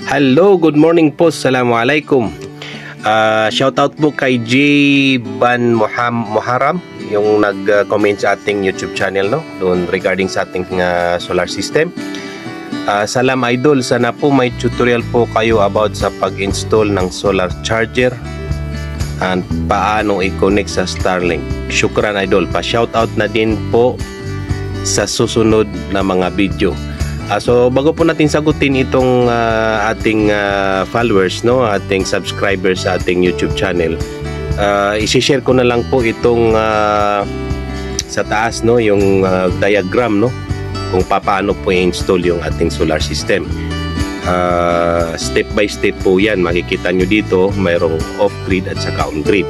Hello, good morning po. Assalamualaikum. Shoutout po kay J. Ban Muharram, yung nag-comment sa ating YouTube channel, no? Doon regarding sa ating solar system. Salam idol, sana po may tutorial po kayo about sa pag-install ng solar charger and paano i-connect sa Starlink. Syukran idol, pa-shoutout na din po sa susunod na mga video. So bago po natin sagutin itong ating followers, no, ating subscribers sa ating YouTube channel, i-share ko na lang po itong sa taas, no, yung diagram, no, kung paano po i-install yung ating solar system. Step by step po yan, makikita nyo dito mayroong off-grid at saka on-grid.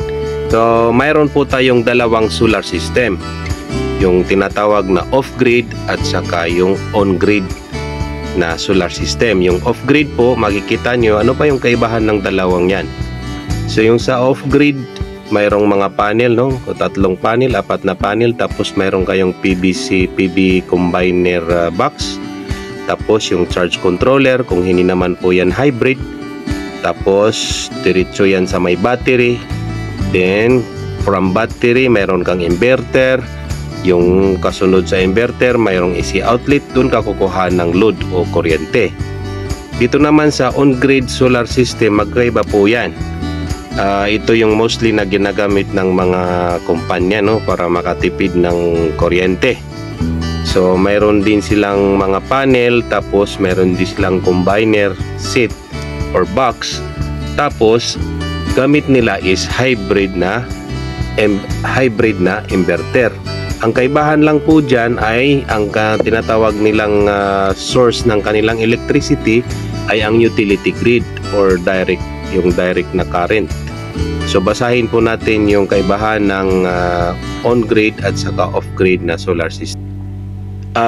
So mayroon po tayong dalawang solar system, yung tinatawag na off-grid at saka yung on-grid na solar system. Yung off-grid po, makikita nyo ano pa yung kaibahan ng dalawang yan. So yung sa off-grid, mayroong mga panel, no? O 3 panel, 4 na panel, tapos mayroong kayong PB combiner box, tapos yung charge controller, kung hindi naman po yan hybrid, tapos diretso yan sa may battery. Then from battery, mayroon kang inverter. Yung kasunod sa inverter, mayroong AC outlet, doon ka kukuha ng load o kuryente. Dito naman sa on-grid solar system, magkaiba po yan. Ito yung mostly na ginagamit ng mga kumpanya, no, para makatipid ng kuryente. So mayroon din silang mga panel, tapos mayroon din silang combiner set or box, tapos gamit nila is hybrid na inverter. Ang kaibahan lang po dyan ay ang tinatawag nilang source ng kanilang electricity ay ang utility grid or direct na current. So basahin po natin yung kaibahan ng on-grid at saka off-grid na solar system.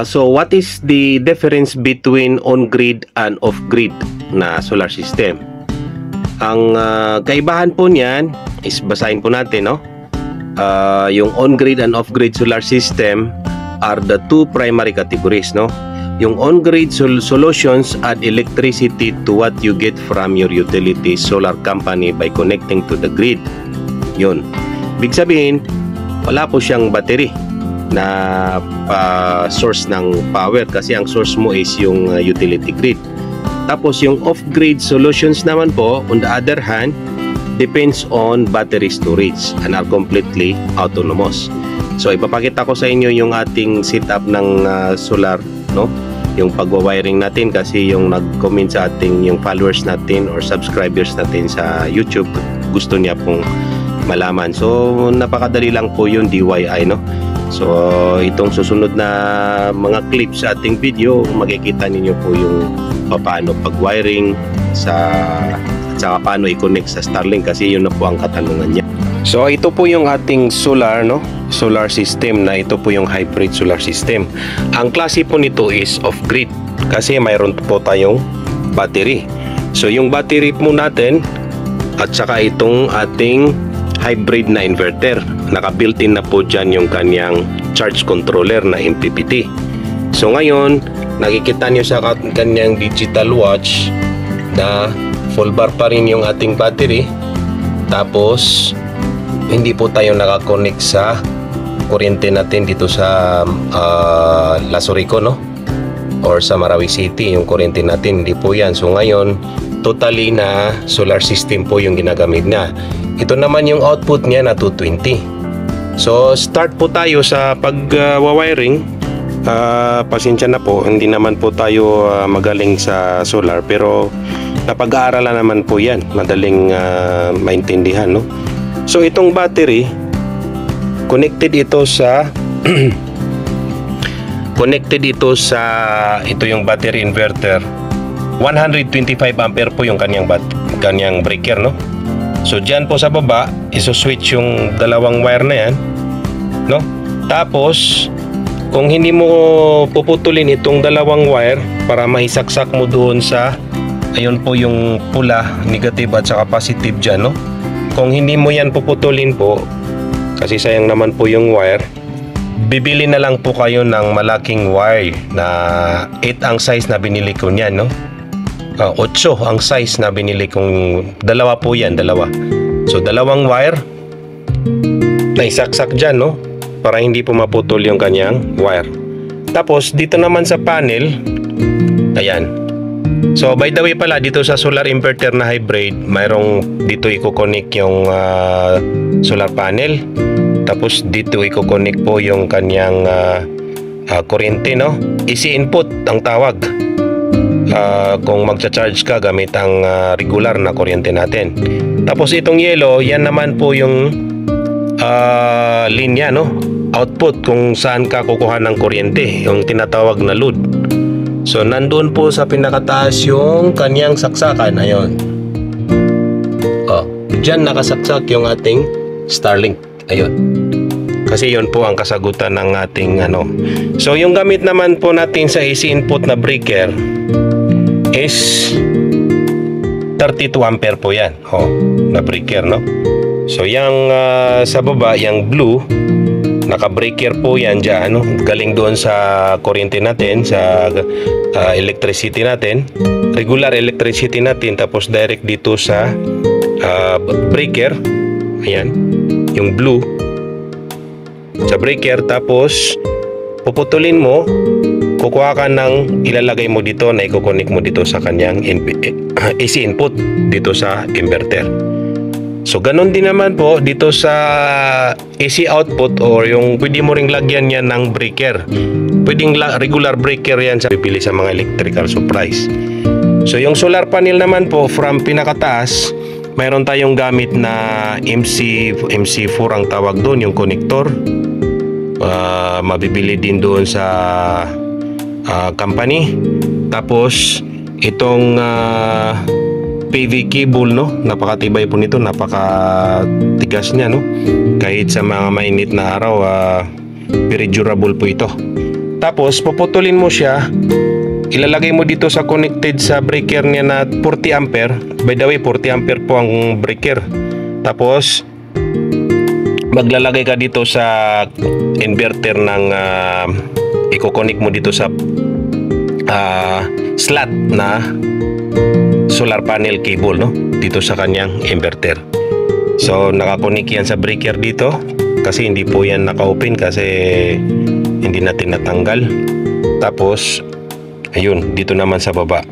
So what is the difference between on-grid and off-grid na solar system? Ang kaibahan po niyan is basahin po natin, no? Yung on-grid and off-grid solar system are the two primary categories, no? Yung on-grid solutions add electricity to what you get from your utility solar company by connecting to the grid. Yun. Big sabihin, wala po siyang battery na source ng power kasi ang source mo is yung utility grid. Tapos yung off-grid solutions naman po, on the other hand, depends on battery storage and are completely autonomous. So ipapakita ko sa inyo yung ating setup ng solar, no? Yung pagwa-wiring natin kasi yung nag-comment sa ating yung followers natin or subscribers natin sa YouTube gusto niya pong malaman. So napakadali lang po yung DIY, no? So itong susunod na mga clips sa ating video, makikita niyo po yung paano pag-wiring saka paano i-connect sa Starlink kasi yun na po ang katanungan niya. So ito po yung ating solar, no, solar system na ito po yung hybrid solar system. Ang klase po nito is off-grid kasi mayroon po tayong battery. So yung battery po natin at saka itong ating hybrid na inverter, naka-built-in na po dyan yung kanyang charge controller na MPPT. So ngayon nakikita nyo sa kanyang digital watch na full bar pa rin yung ating battery, tapos hindi po tayo nakakonect sa kuryente natin dito sa Lasurico, no, or sa Marawi City. Yung kuryente natin hindi po yan. So ngayon totally na solar system po yung ginagamit na. Ito naman yung output niya na 220. So start po tayo sa pag-wiring. Pasensya na po, hindi naman po tayo magaling sa solar, pero napag-aaralan naman po yan, madaling maintindihan, no? So itong battery, connected ito sa ito yung battery inverter. 125 ampere po yung kanyang breaker, no? So dyan po sa baba iso-switch yung dalawang wire na yan, no? Tapos kung hindi mo puputulin itong dalawang wire para maisaksak mo doon sa, ayun po yung pula, negative at saka positive dyan, no? Kung hindi mo yan puputulin po, kasi sayang naman po yung wire, bibili na lang po kayo ng malaking wire na 8 ang size na binili ko niyan, no? 8 ang size na binili kong, dalawa po yan, dalawa. So dalawang wire na isaksak dyan, no, para hindi po maputol yung kanyang wire. Tapos dito naman sa panel, ayan. So by the way pala, dito sa solar inverter na hybrid, mayroong dito i-connect yung solar panel. Tapos dito i-connect po yung kanyang kuryente, no? AC input ang tawag. Kung magcha-charge ka gamit ang regular na kuryente natin. Tapos itong yellow, yan naman po yung linya, no? Output kung saan ka kukuha ng kuryente, yung tinatawag na load. So nandoon po sa pinakataas yung kanyang saksakan. Ayun. Diyan nakasaksak yung ating Starlink. Ayun. Kasi yun po ang kasagutan ng ating ano. So yung gamit naman po natin sa AC input na breaker is 32 ampere po yan. Na breaker, no? So yung sa baba, yung blue, naka-breaker po yan dyan, no? Galing doon sa kuryente natin, sa electricity natin, regular electricity natin, tapos direct dito sa breaker. Ayan, yung blue sa breaker. Tapos puputulin mo, kukuha ka ng ilalagay mo dito na i-connect mo dito sa kanyang AC input dito sa inverter. So ganun din naman po dito sa AC output, or yung pwede mo ring lagyan yan ng breaker. Pwedeng regular breaker yan sa bibili sa mga electrical supplies. So yung solar panel naman po, from pinakataas, mayroon tayong gamit na MC4 ang tawag doon, yung connector. Mabibili din doon sa company. Tapos itong PV cable, no, napakatibay po nito, napakatigas niya, no, kahit sa mga mainit na araw, very durable po ito. Tapos puputulin mo siya, ilalagay mo dito sa connected sa breaker niya na 40 ampere. By the way, 40 ampere po ang breaker. Tapos maglalagay ka dito sa inverter ng i-connect mo dito sa slot na solar panel cable, no, dito sa kanyang inverter. So nakakonik yan sa breaker dito, kasi hindi po yan naka-open kasi hindi natin natanggal. Tapos ayun, dito naman sa baba.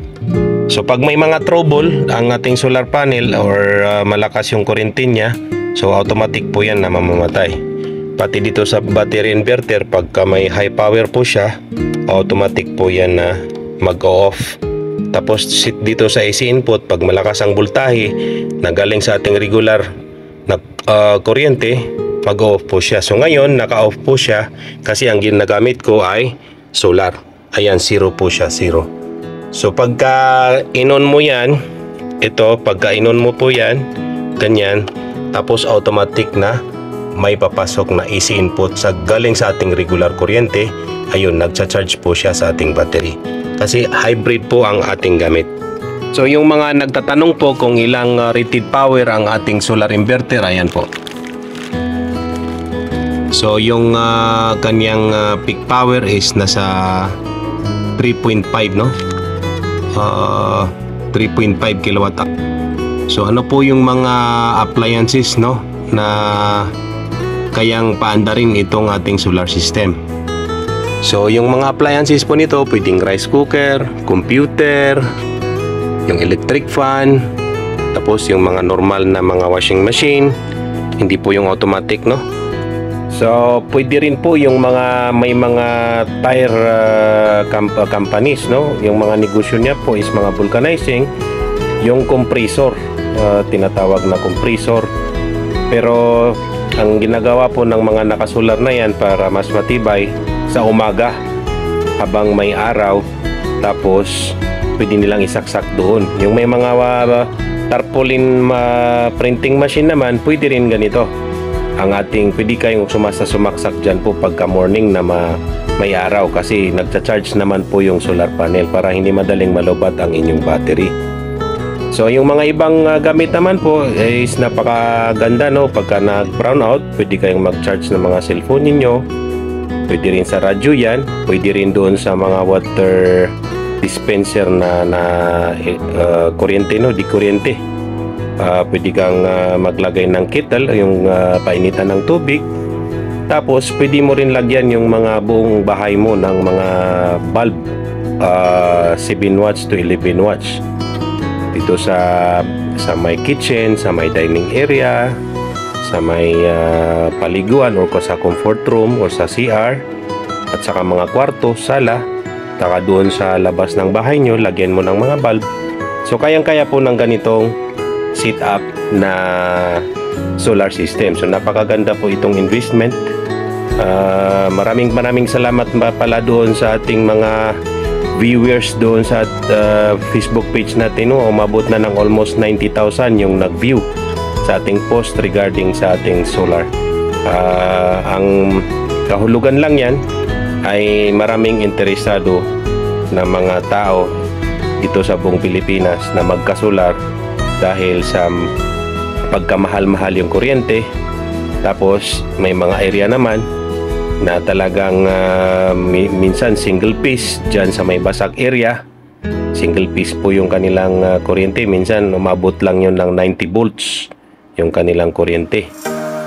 So pag may mga trouble ang ating solar panel, or malakas yung kuryente niya, so automatic po yan na mamamatay. Pati dito sa battery inverter, pagka may high power po siya, automatic po yan na mag-off. Tapos dito sa AC input, pag malakas ang voltahe na galing sa ating regular na kuryente, mag-off po siya. So ngayon naka-off po siya kasi ang ginagamit ko ay solar. Ayan, 0 po siya, 0. So pagka inon mo yan, ito, pagka inon mo po yan, ganyan, tapos automatic na may papasok na AC input sa galing sa ating regular kuryente. Ayun, nagcha-charge po siya sa ating battery. Kasi hybrid po ang ating gamit. So yung mga nagtatanong po kung ilang rated power ang ating solar inverter, ayan po. So yung kanyang peak power is nasa 3.5, no? 3.5 kilowatt. So ano po yung mga appliances, no, na kayang paandarin itong ating solar system. So yung mga appliances po nito, pwedeng rice cooker, computer, yung electric fan, tapos yung mga normal na mga washing machine, hindi po yung automatic, no. So pwede rin po yung mga may mga tire companies, no, yung mga negosyo niya po is mga vulcanizing, yung compressor, tinatawag na compressor. Pero ang ginagawa po ng mga nakasolar na yan para mas matibay, sa umaga habang may araw, tapos pwede nilang isaksak doon. Yung may mga tarpaulin printing machine naman, pwede rin ganito. Ang ating, pwede kayong sumaksak dyan po pagka morning na may araw, kasi nagcha-charge naman po yung solar panel para hindi madaling malobat ang inyong battery. So yung mga ibang gamit naman po is napakaganda, no. Pagka nag-brown out, pwede kayong mag-charge ng mga cellphone ninyo. Pwede rin sa radyo yan, pwede rin doon sa mga water dispenser na kuryente, no, di kuryente. Pwede kang maglagay ng kettle, yung painitan ng tubig. Tapos pwede mo rin lagyan yung mga buong bahay mo ng mga bulb, 7 watts to 11 watts. Dito sa may kitchen, sa may dining area, sa may paliguan or sa comfort room or sa CR, at saka mga kwarto, sala, taka doon sa labas ng bahay nyo, lagyan mo ng mga bulb. So kayang-kaya po ng ganitong sit up na solar system. So napakaganda po itong investment. Maraming salamat pala doon sa ating mga viewers doon sa Facebook page natin, no? Umabot na ng almost 90,000 yung nag-view sa ating post regarding sa ating solar. Ang kahulugan lang yan ay maraming interesado na mga tao dito sa buong Pilipinas na magka-solar dahil sa pagkamahal-mahal yung kuryente. Tapos may mga area naman na talagang minsan single piece dyan sa may basag area. Single piece po yung kanilang kuryente. Minsan umabot lang yun ng 90 volts yung kanilang kuryente.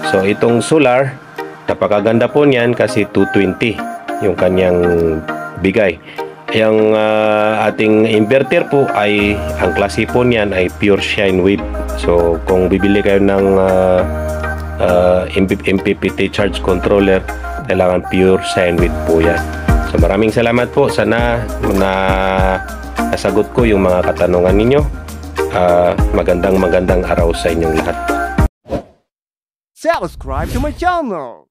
So itong solar, napakaganda po niyan kasi 220 yung kanyang bigay. Yung ating inverter po ay ang klase po niyan ay pure sine wave. So kung bibili kayo ng MPPT charge controller, kailangan pure sine wave po yan. So maraming salamat po. Sana nasagot ko yung mga katanungan ninyo. Magandang araw sa inyong lahat. Subscribe to my channel.